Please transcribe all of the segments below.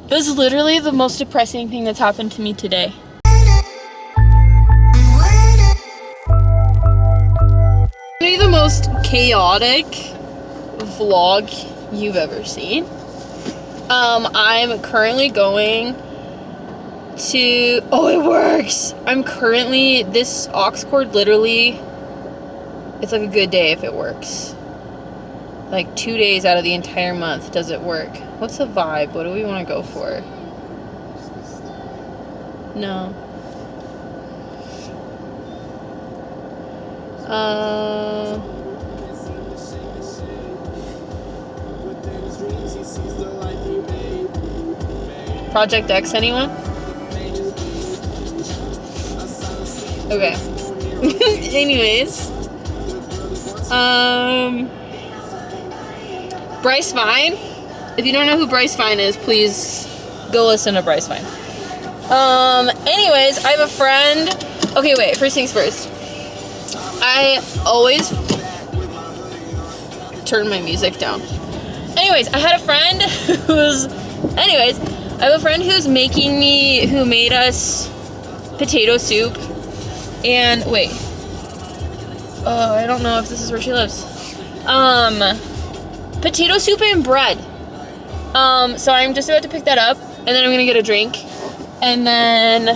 This is literally the most depressing thing that's happened to me today. Maybe the most chaotic vlog you've ever seen. I'm currently going to, oh, it works. This aux cord literally, it's like a good day if it works. Like 2 days out of the entire month does it work. What's the vibe? What do we want to go for? No. Project X, anyone? Okay. Anyways. Bryce Vine. If you don't know who Bryce Vine is, please go listen to Bryce Vine. Anyways, I have a friend. Okay, wait, first things first. I always turn my music down. Anyways, I had a friend who made us potato soup. And wait. I don't know if this is where she lives. Potato soup and bread. So I'm just about to pick that up, and then I'm gonna get a drink. And then,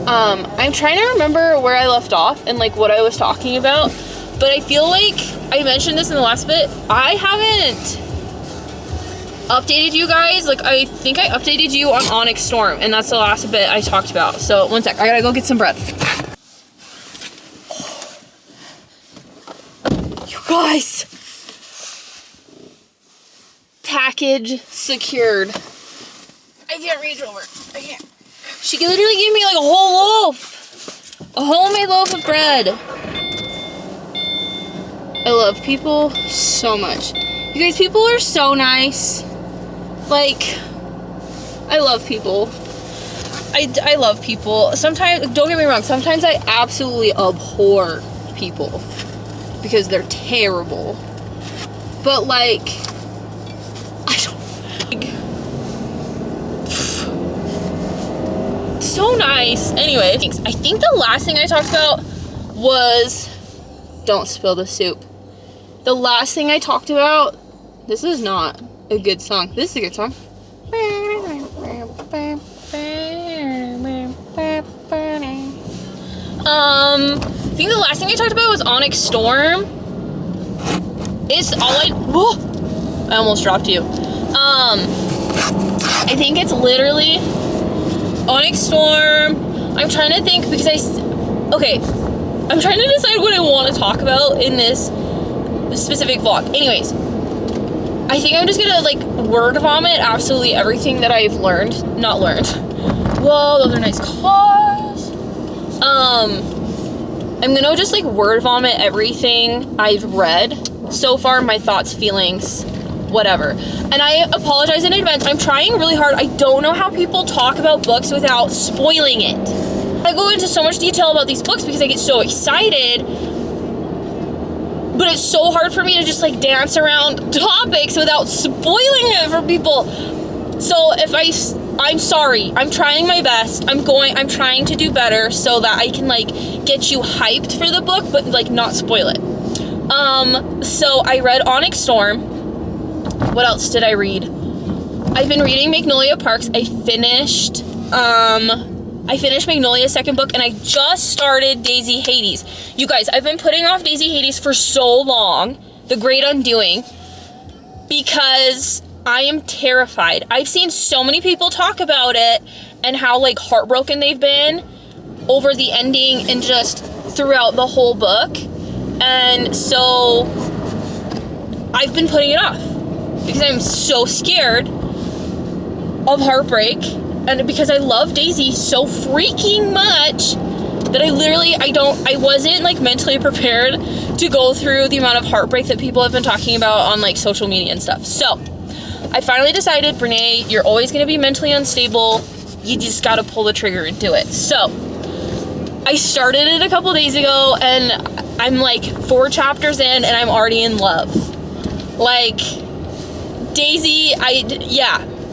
I'm trying to remember where I left off and like what I was talking about, but I feel like I mentioned this in the last bit. I haven't updated you guys. Like, I think I updated you on Onyx Storm, and that's the last bit I talked about. So, one sec, I gotta go get some bread. You guys! Package secured. I can't reach over. I can't. She literally gave me like a whole loaf. A homemade loaf of bread. I love people so much. You guys, people are so nice. Like, I love people. I love people. Sometimes, don't get me wrong, sometimes I absolutely abhor people because they're terrible. But like, so nice. Anyway, I think the last thing I talked about was, don't spill the soup. The last thing I talked about, this is not a good song. This is a good song. I think the last thing I talked about was Onyx Storm. I almost dropped you. I think it's literally Onyx Storm. I'm trying to think because I'm trying to decide what I want to talk about in this specific vlog. Anyways, I think I'm just gonna like word vomit absolutely everything that I've not learned. Whoa, those are nice cars. I'm gonna just like word vomit everything I've read so far, my thoughts, feelings, whatever. And I apologize in advance. I'm trying really hard. I don't know how people talk about books without spoiling it. I go into so much detail about these books because I get so excited, but it's so hard for me to just like dance around topics without spoiling it for people. So I'm sorry. I'm trying my best. I'm trying to do better so that I can like get you hyped for the book, but like not spoil it. So I read Onyx Storm. What else did I read? I've been reading Magnolia Parks. I finished Magnolia's second book, and I just started Daisy Hades. You guys, I've been putting off Daisy Hades for so long, The Great Undoing, because I am terrified. I've seen so many people talk about it and how like heartbroken they've been over the ending and just throughout the whole book. And so I've been putting it off because I'm so scared of heartbreak, and because I love Daisy so freaking much that I wasn't like mentally prepared to go through the amount of heartbreak that people have been talking about on like social media and stuff. So I finally decided, Brene, you're always going to be mentally unstable. You just got to pull the trigger and do it. So I started it a couple days ago, and I'm like 4 chapters in, and I'm already in love. Like, Daisy,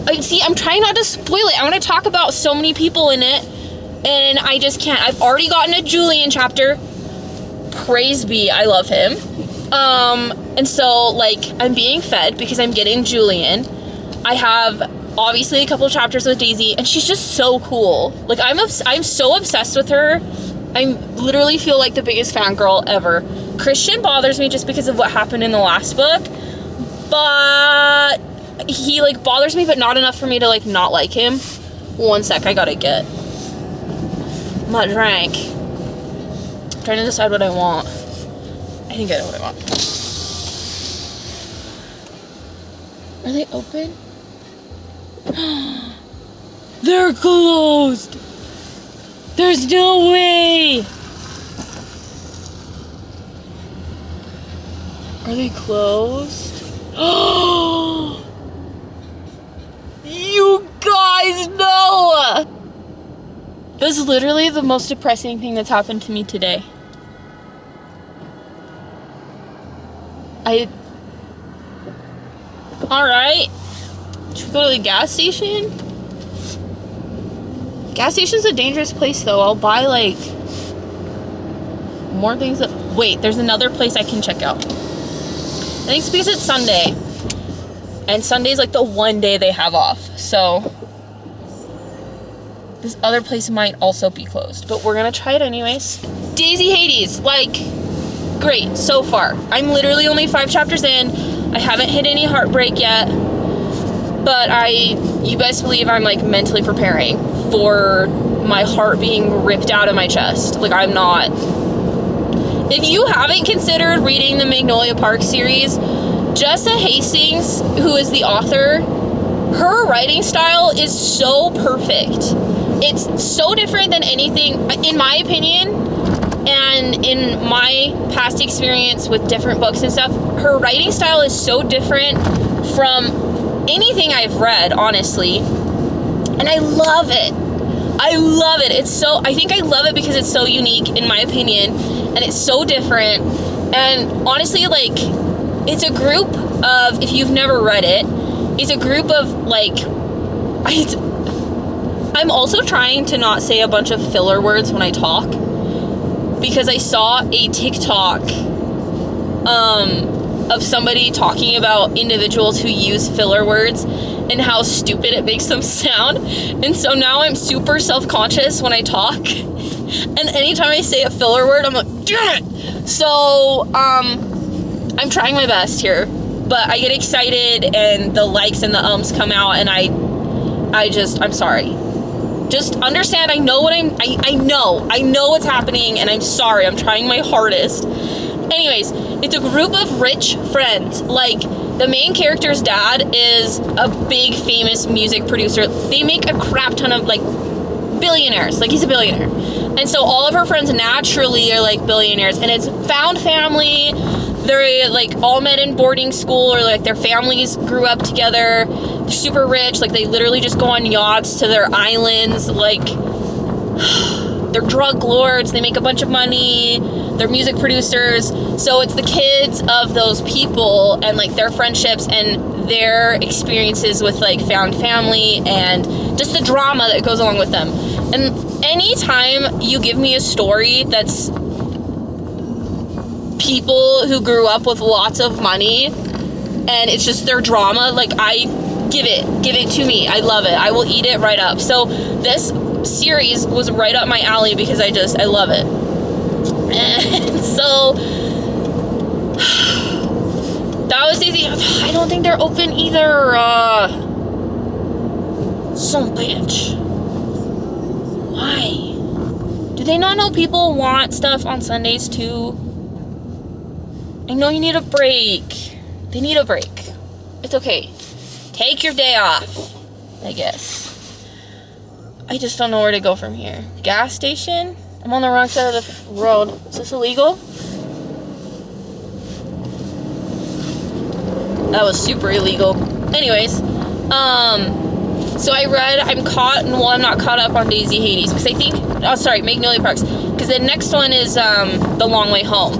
I'm trying not to spoil it. I want to talk about so many people in it, and I just can't. I've already gotten a Julian chapter. Praise be, I love him. And so, like, I'm being fed because I'm getting Julian. I have, obviously, a couple chapters with Daisy, and she's just so cool. Like, I'm so obsessed with her. I literally feel like the biggest fangirl ever. Christian bothers me just because of what happened in the last book, but he, like, bothers me, but not enough for me to, like, not like him. One sec, I gotta get my drink. I'm trying to decide what I want. I think I know what I want. Are they open? They're closed! There's no way! Are they closed? You guys know! This is literally the most depressing thing that's happened to me today. Alright. Should we go to the gas station? Gas station's a dangerous place, though. I'll buy, like, more things that... Wait, there's another place I can check out. I think it's because it's Sunday. And Sunday's, like, the one day they have off. So, this other place might also be closed. But we're gonna try it anyways. Daisy Hades. Like, great, so far. I'm literally only 5 chapters in. I haven't hit any heartbreak yet. But you best believe I'm, like, mentally preparing for my heart being ripped out of my chest. Like, I'm not. If you haven't considered reading the Magnolia Parks series, Jessa Hastings, who is the author, her writing style is so perfect. It's so different than anything, in my opinion, and in my past experience with different books and stuff, her writing style is so different from anything I've read, honestly. And I love it. I love it. I think I love it because it's so unique, in my opinion, and it's so different. And honestly, like, it's a group of, if you've never read it, it's a group of, like, I'm also trying to not say a bunch of filler words when I talk, because I saw a TikTok of somebody talking about individuals who use filler words and how stupid it makes them sound. And so now I'm super self-conscious when I talk. And anytime I say a filler word, I'm like, damn it! So, I'm trying my best here. But I get excited and the likes and the ums come out, and I'm sorry. Just understand, I know what's happening, and I'm sorry. I'm trying my hardest. Anyways, it's a group of rich friends. Like, the main character's dad is a big, famous music producer. They make a crap ton of, like, billionaires. Like, he's a billionaire. And so all of her friends naturally are, like, billionaires. And it's found family. They're, like, all met in boarding school, or, like, their families grew up together. They're super rich. Like, they literally just go on yachts to their islands. Like, they're drug lords. They make a bunch of money. They're music producers. So it's the kids of those people and, like, their friendships and their experiences with, like, found family and just the drama that goes along with them. And anytime you give me a story that's people who grew up with lots of money and it's just their drama, like, I give it to me. I love it. I will eat it right up. So this series was right up my alley because I love it. And so that was easy. I don't think they're open either. Some bitch. Why? Do they not know people want stuff on Sundays too? I know you need a break. They need a break. It's okay. Take your day off, I guess. I just don't know where to go from here. Gas station? I'm on the wrong side of the road. Is this illegal? That was super illegal. Anyways, so I'm not caught up on Daisy Hades, because I think, Magnolia Parks, because the next one is, The Long Way Home.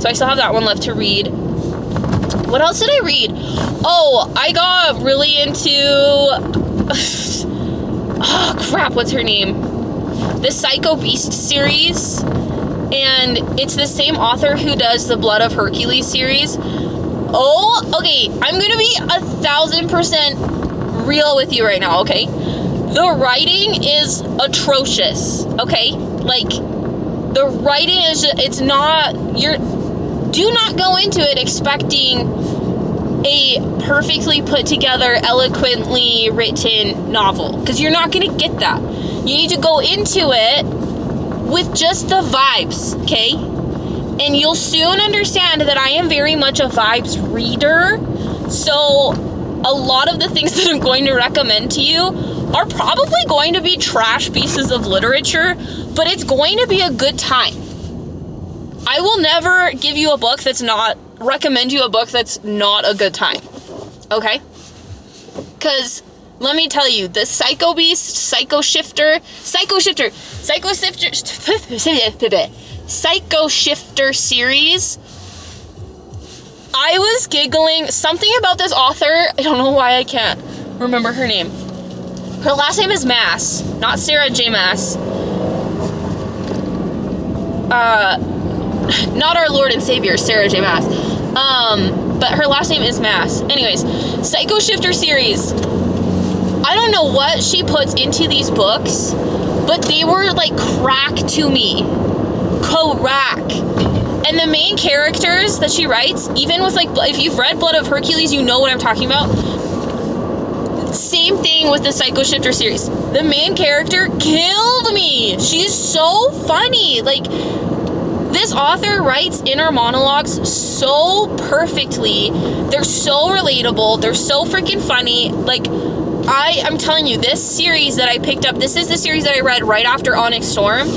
So I still have that one left to read. What else did I read? Oh, I got really into... oh, crap, what's her name? The Psycho Beast series. And it's the same author who does the Blood of Hercules series. Oh, okay, I'm gonna be 1,000% real with you right now, okay? The writing is atrocious, okay? Like, the writing is, it's not, do not go into it expecting a perfectly put together, eloquently written novel, because you're not gonna get that. You need to go into it with just the vibes, okay? And you'll soon understand that I am very much a vibes reader, so a lot of the things that I'm going to recommend to you are probably going to be trash pieces of literature, but it's going to be a good time. I will never give you a book recommend you a book that's not a good time, okay? Because, let me tell you, the Psycho Beast, Psycho Shifter series, I was giggling. Something about this author, I don't know why I can't remember her name. Her last name is Maas, not Sarah J. Maas. Not our Lord and Savior, Sarah J. Maas. But her last name is Maas. Anyways, Psycho Shifter series. I don't know what she puts into these books, but they were like crack to me. Crack. And the main characters that she writes, even with like, if you've read Blood of Hercules, you know what I'm talking about. Same thing with the Psycho Shifter series. The main character killed me. She's so funny. Like, this author writes inner monologues so perfectly. They're so relatable. They're so freaking funny. Like, I'm telling you, this series that I picked up, this is the series that I read right after Onyx Storm.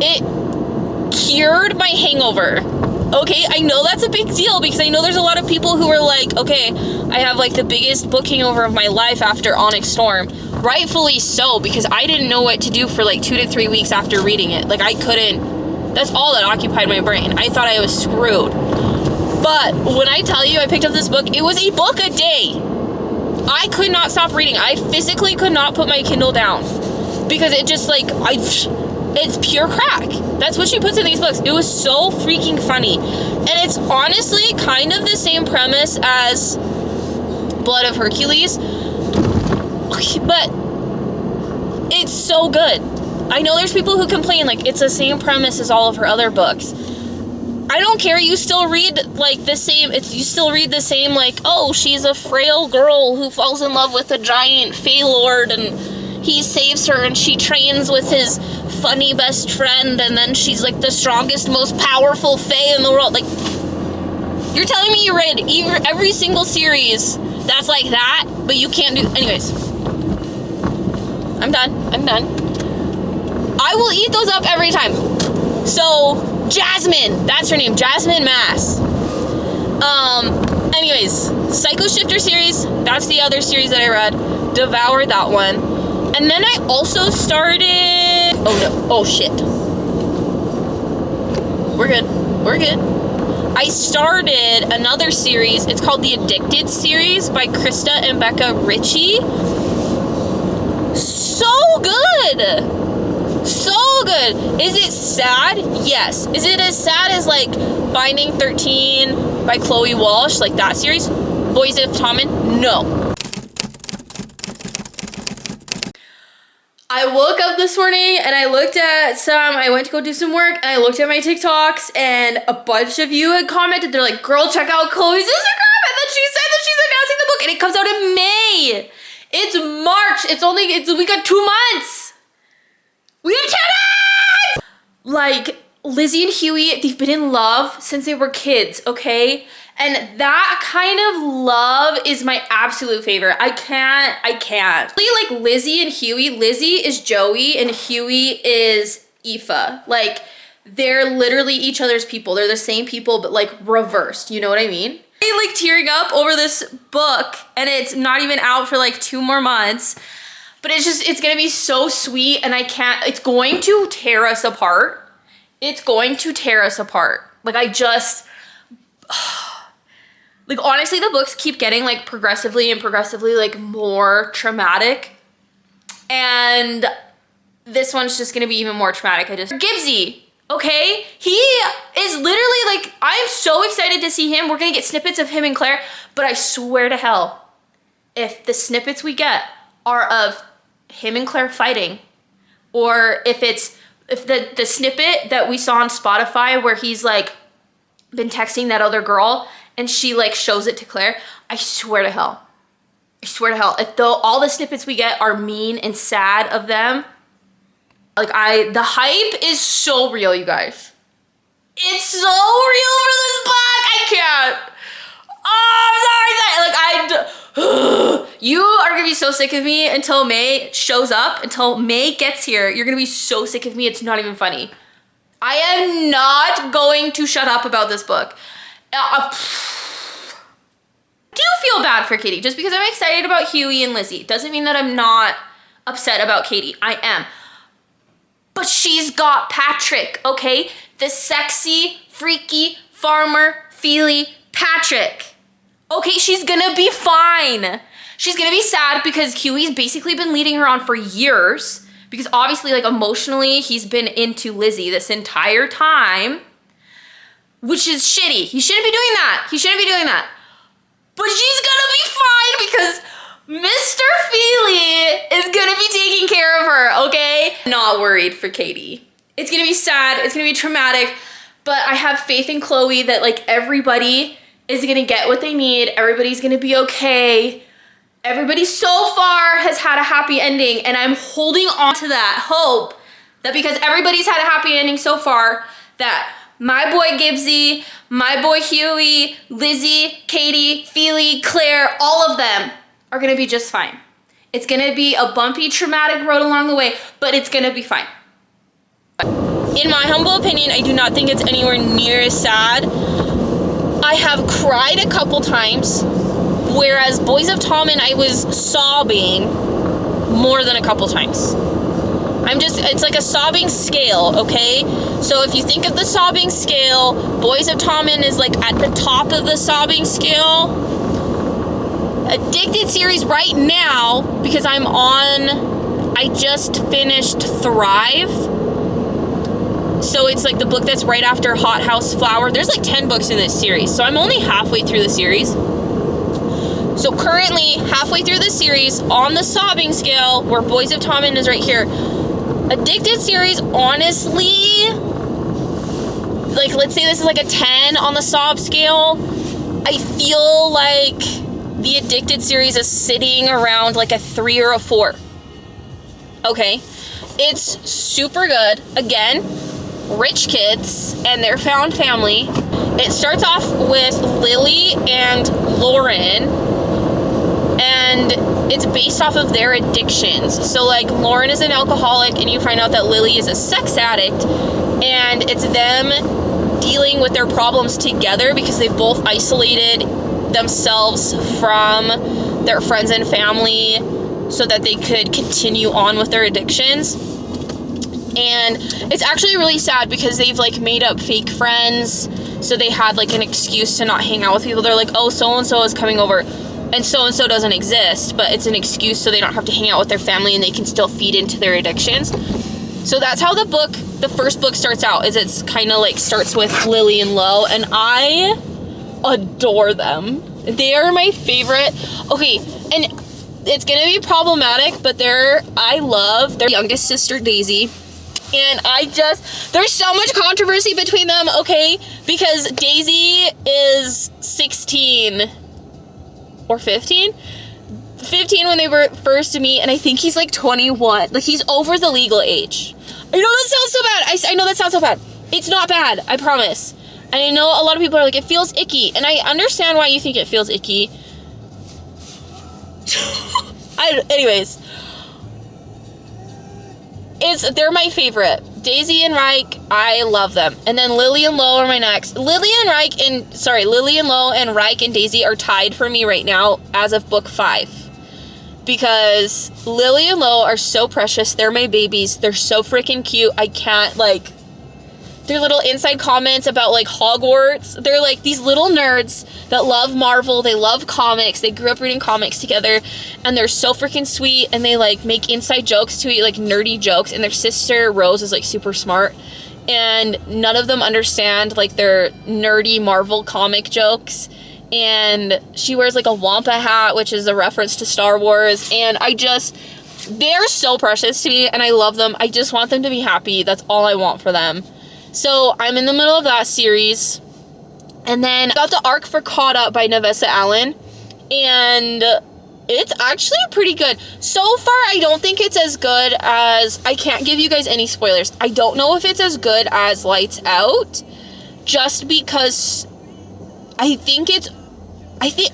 It cured my hangover. Okay, I know that's a big deal because I know there's a lot of people who are like, okay, I have like the biggest book hangover of my life after Onyx Storm. Rightfully so, because I didn't know what to do for like 2 to 3 weeks after reading it. Like, I couldn't, that's all that occupied my brain. I thought I was screwed. But when I tell you I picked up this book, it was a book a day. I could not stop reading. I physically could not put my Kindle down because it just like, it's pure crack. That's what she puts in these books. It was so freaking funny. And it's honestly kind of the same premise as Blood of Hercules, but it's so good. I know there's people who complain like it's the same premise as all of her other books. I don't care. You still read like the same. You still read the same. Like, oh, she's a frail girl who falls in love with a giant Fey Lord, and he saves her, and she trains with his funny best friend, and then she's like the strongest, most powerful Fey in the world. Like, you're telling me you read every single series that's like that, but you can't do. Anyways, I'm done. I will eat those up every time. So. Jasmine, that's her name, Jasmine Maas. Anyways, Psycho Shifter series, that's the other series that I read. Devoured that one. And then I also started, oh no, oh shit. We're good. I started another series, it's called the Addicted series by Krista and Becca Ritchie. So good. So good. Is it sad? Yes. Is it as sad as like Finding 13 by Chloe Walsh, like that series? Boys of Tommen? No. I woke up this morning and I went to go do some work and I looked at my TikToks and a bunch of you had commented. They're like, girl, check out Chloe's Instagram. And then she said that she's announcing the book and it comes out in May. It's March. We got 2 months. We have 10 months! Like, Lizzie and Huey, they've been in love since they were kids, okay? And that kind of love is my absolute favorite. I can't. Like Lizzie and Huey, Lizzie is Joey and Huey is Aoife. Like, they're literally each other's people. They're the same people, but like reversed, you know what I mean? I'm like tearing up over this book and it's not even out for like 2 more months. But it's gonna be so sweet and it's going to tear us apart. Like Like, honestly, the books keep getting, like, progressively, like, more traumatic. And this one's just gonna be even more traumatic. Gibbsy, okay? He is literally, like, I'm so excited to see him. We're gonna get snippets of him and Claire, but I swear to hell, if the snippets we get are of him and Claire fighting, or if the snippet that we saw on Spotify where he's, like, been texting that other girl and she, like, shows it to Claire, I swear to hell, if all the snippets we get are mean and sad of them, like, the hype is so real, you guys. It's so real for this book. I can't. Oh, I'm so excited. Like, you are gonna be so sick of me until May shows up, until May gets here. You're gonna be so sick of me, it's not even funny. I am not going to shut up about this book. I do feel bad for Katie. Just because I'm excited about Huey and Lizzie doesn't mean that I'm not upset about Katie. I am. But she's got Patrick, okay? The sexy, freaky, farmer, feely Patrick. Okay, she's gonna be fine. She's gonna be sad because Huey's basically been leading her on for years. Because obviously, like, emotionally, he's been into Lizzie this entire time. Which is shitty. He shouldn't be doing that. But she's gonna be fine because Mr. Feely is gonna be taking care of her, okay? Not worried for Katie. It's gonna be sad, it's gonna be traumatic, but I have faith in Chloe that, like, everybody is gonna get what they need. Everybody's gonna be okay. Everybody so far has had a happy ending, and I'm holding on to that hope that because everybody's had a happy ending so far, that my boy Gibbsy, my boy Huey, Lizzie, Katie, Feely, Claire, all of them are gonna be just fine. It's gonna be a bumpy, traumatic road along the way, but it's gonna be fine. In my humble opinion, I do not think it's anywhere near as sad. I have cried a couple times, whereas Boys of Tommen, I was sobbing more than a couple times. It's like a sobbing scale, okay? So if you think of the sobbing scale, Boys of Tommen is, like, at the top of the sobbing scale. Addicted series right now, because I just finished Thrive. So it's like the book that's right after Hot House Flower. There's like 10 books in this series, so I'm only halfway through the series. So currently, halfway through the series, on the sobbing scale, where Boys of Tommen is right here. Addicted series, honestly, like, let's say this is like a 10 on the sob scale. I feel like the Addicted series is sitting around like a 3 or a 4. Okay, it's super good. Again, rich kids and their found family. It starts off with Lily and Lauren, and it's based off of their addictions. So, like, Lauren is an alcoholic, and you find out that Lily is a sex addict, and it's them dealing with their problems together because they've both isolated themselves from their friends and family so that they could continue on with their addictions. And it's actually really sad because they've, like, made up fake friends, so they had, like, an excuse to not hang out with people. They're like, oh, so-and-so is coming over, and so-and-so doesn't exist, but it's an excuse so they don't have to hang out with their family and they can still feed into their addictions. So that's how the first book starts out, is it's kind of like starts with Lily and Lo, and I adore them. They are my favorite. Okay, and it's gonna be problematic, but I love their youngest sister, Daisy. And there's so much controversy between them, okay? Because Daisy is 16 or 15? 15 when they were first to meet, and I think he's like 21. Like, he's over the legal age. I know that sounds so bad. I know that sounds so bad. It's not bad, I promise. And I know a lot of people are like, it feels icky. And I understand why you think it feels icky. Anyways. They're my favorite. Daisy and Reich, I love them. And then Lily and Lo are my next. Lily and Lo and Reich and Daisy are tied for me right now as of book 5. Because Lily and Lo are so precious. They're my babies. They're so freaking cute. I can't, like, their little inside comments about, like, Hogwarts. They're, like, these little nerds that love Marvel. They love comics. They grew up reading comics together, and they're so freaking sweet, and they, like, make inside jokes to eat, like, nerdy jokes, and their sister, Rose, is, like, super smart, and none of them understand, like, their nerdy Marvel comic jokes, and she wears, like, a Wampa hat, which is a reference to Star Wars, and they're so precious to me, and I love them. I just want them to be happy. That's all I want for them. So I'm in the middle of that series. And then I got the arc for Caught Up by Navessa Allen. And it's actually pretty good. So far, I don't think it's as good as... I can't give you guys any spoilers. I don't know if it's as good as Lights Out. Just because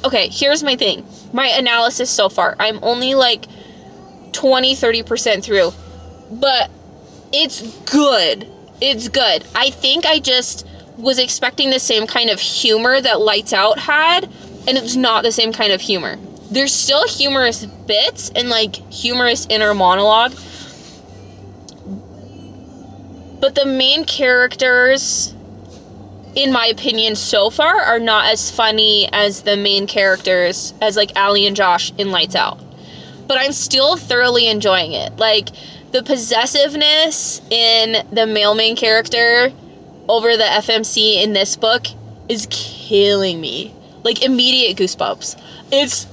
okay, here's my thing. My analysis so far. I'm only like 20-30% through. But it's good. It's good. I think I just was expecting the same kind of humor that Lights Out had, and it's not the same kind of humor. There's still humorous bits and, like, humorous inner monologue, but the main characters, in my opinion so far, are not as funny as the main characters, as, like, Allie and Josh in Lights Out. But I'm still thoroughly enjoying it. Like, the possessiveness in the male main character over the FMC in this book is killing me. Like, immediate goosebumps. It's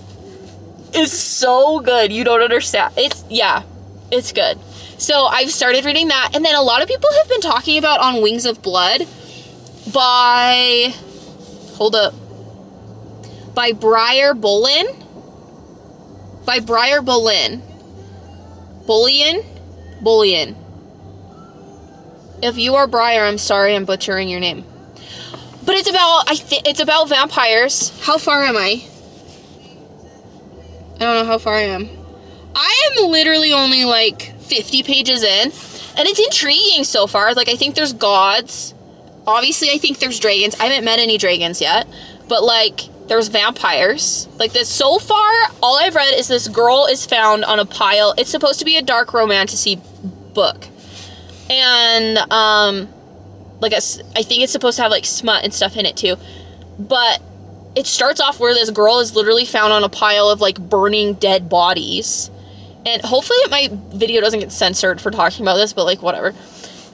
so good. You don't understand. It's good. So I've started reading that. And then a lot of people have been talking about On Wings of Blood by Briar Bolin. Bullion. If you are Briar, I'm sorry I'm butchering your name. But it's about vampires. How far am I? I don't know how far I am. I am literally only like 50 pages in, and it's intriguing so far. Like, I think there's gods. Obviously, I think there's dragons. I haven't met any dragons yet, but like, there's vampires. Like, this so far, all I've read is this girl is found on a pile. It's supposed to be a dark romantasy book. And, like, I think it's supposed to have, like, smut and stuff in it, too. But it starts off where this girl is literally found on a pile of, like, burning dead bodies. And hopefully my video doesn't get censored for talking about this, but, like, whatever.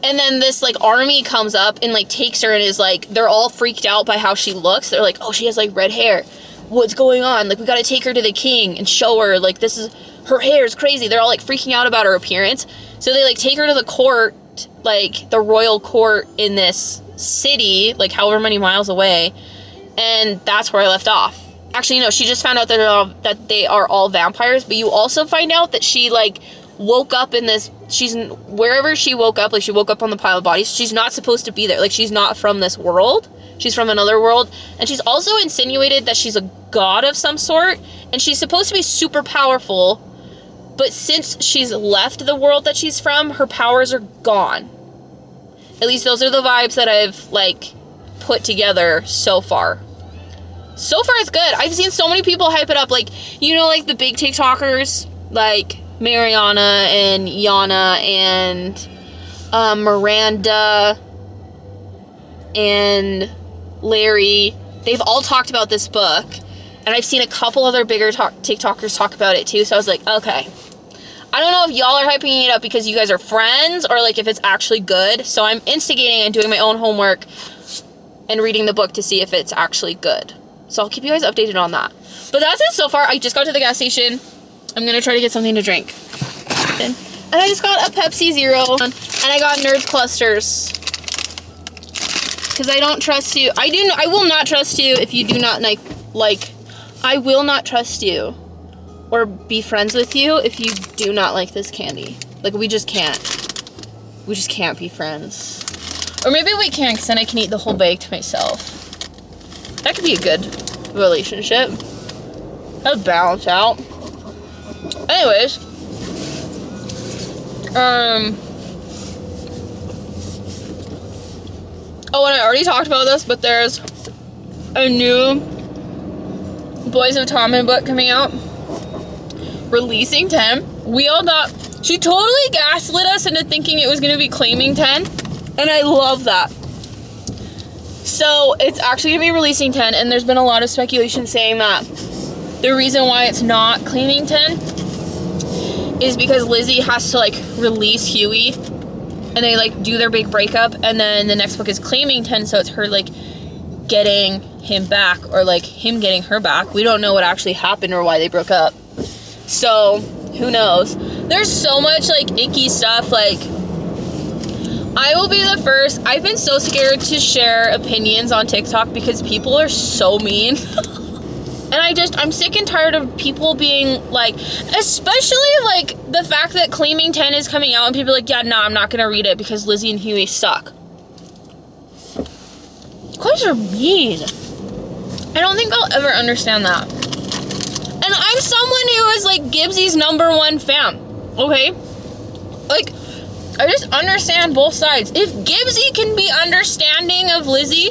And then this, like, army comes up and, like, takes her and is, like, they're all freaked out by how she looks. They're like, oh, she has, like, red hair. What's going on? Like, we gotta take her to the king and show her, like, her hair is crazy. They're all, like, freaking out about her appearance. So they, like, take her to the court, like, the royal court in this city, like, however many miles away. And that's where I left off. Actually, no, she just found out that they are all vampires. But you also find out that she, like, woke up in this... wherever she woke up, like, she woke up on the pile of bodies, she's not supposed to be there. Like, she's not from this world. She's from another world. And she's also insinuated that she's a god of some sort. And she's supposed to be super powerful. But since she's left the world that she's from, her powers are gone. At least those are the vibes that I've, like, put together so far. So far, it's good. I've seen so many people hype it up. Like, you know, like, the big TikTokers, like Mariana and Yana and Miranda and Larry. They've all talked about this book. And I've seen a couple other bigger TikTokers talk about it, too. So I was like, okay. I don't know if y'all are hyping it up because you guys are friends or, like, if it's actually good. So I'm instigating and doing my own homework and reading the book to see if it's actually good. So I'll keep you guys updated on that. But that's it so far. I just got to the gas station. I'm going to try to get something to drink. And I just got a Pepsi Zero. And I got Nerds Clusters. Because I don't trust you. I will not trust you if you do not, like, I will not trust you or be friends with you if you do not like this candy. Like, we just can't. We just can't be friends. Or maybe we can, because then I can eat the whole bag to myself. That could be a good relationship. That would balance out. Anyways. Oh, and I already talked about this, but there's a new Boys of Tommen book coming out. Releasing 10. We all got... She totally gaslit us into thinking it was going to be claiming 10. And And I love that. So it's actually gonna be releasing 10, and there's been a lot of speculation saying that the reason why it's not claiming 10 is because Lizzie has to like release Huey, and they like do their big breakup, and then the next book is claiming 10, so it's her like getting him back, or like him getting her back. We don't know what actually happened or why they broke up. So who knows? There's so much like icky stuff. Like, I will be the first. I've been so scared to share opinions on TikTok because people are so mean. And I'm sick and tired of people being like, especially like the fact that Claiming 10 is coming out and people are like, yeah, nah, I'm not gonna read it because Lizzie and Huey suck. You guys are mean. I don't think I'll ever understand that. And I'm someone who is like Gibbsy's #1 fan, okay? Like, I just understand both sides. If Gibbsy can be understanding of Lizzie,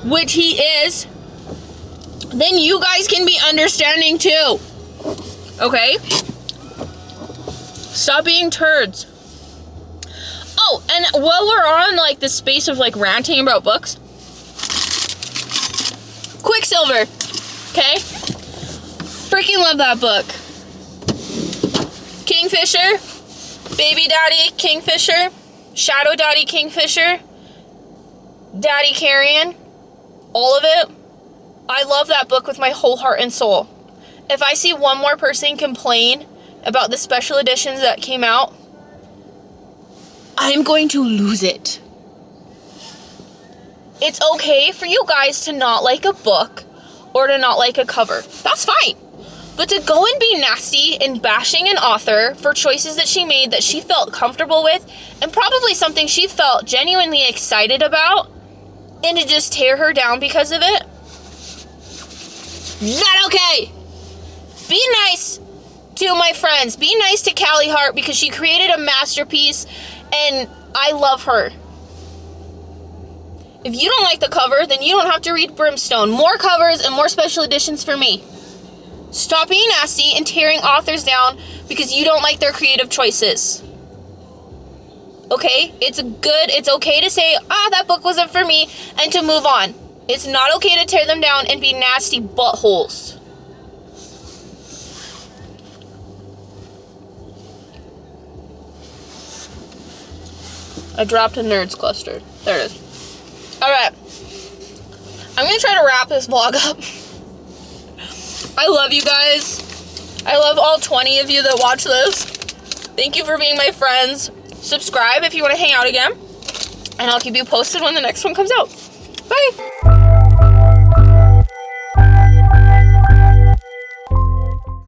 which he is, then you guys can be understanding too. Okay? Stop being turds. Oh, and while we're on like the space of like ranting about books, Quicksilver. Okay? Freaking love that book. Kingfisher, Baby Daddy Kingfisher, Shadow Daddy Kingfisher, Daddy Carrion, all of it. I love that book with my whole heart and soul. If I see one more person complain about the special editions that came out, I'm going to lose it. It's okay for you guys to not like a book or to not like a cover. That's fine. But to go and be nasty and bashing an author for choices that she made that she felt comfortable with, and probably something she felt genuinely excited about, and to just tear her down because of it, not okay. Be nice to my friends. Be nice to Callie Hart because she created a masterpiece and I love her. If you don't like the cover, then you don't have to read Brimstone. More covers and more special editions for me. Stop being nasty and tearing authors down because you don't like their creative choices. Okay? It's okay to say, that book wasn't for me, and to move on. It's not okay to tear them down and be nasty buttholes. I dropped a nerds cluster. There it is. Alright. I'm going to try to wrap this vlog up. I love you guys. I love all 20 of you that watch this. Thank you for being my friends. Subscribe if you want to hang out again. And I'll keep you posted when the next one comes out. Bye.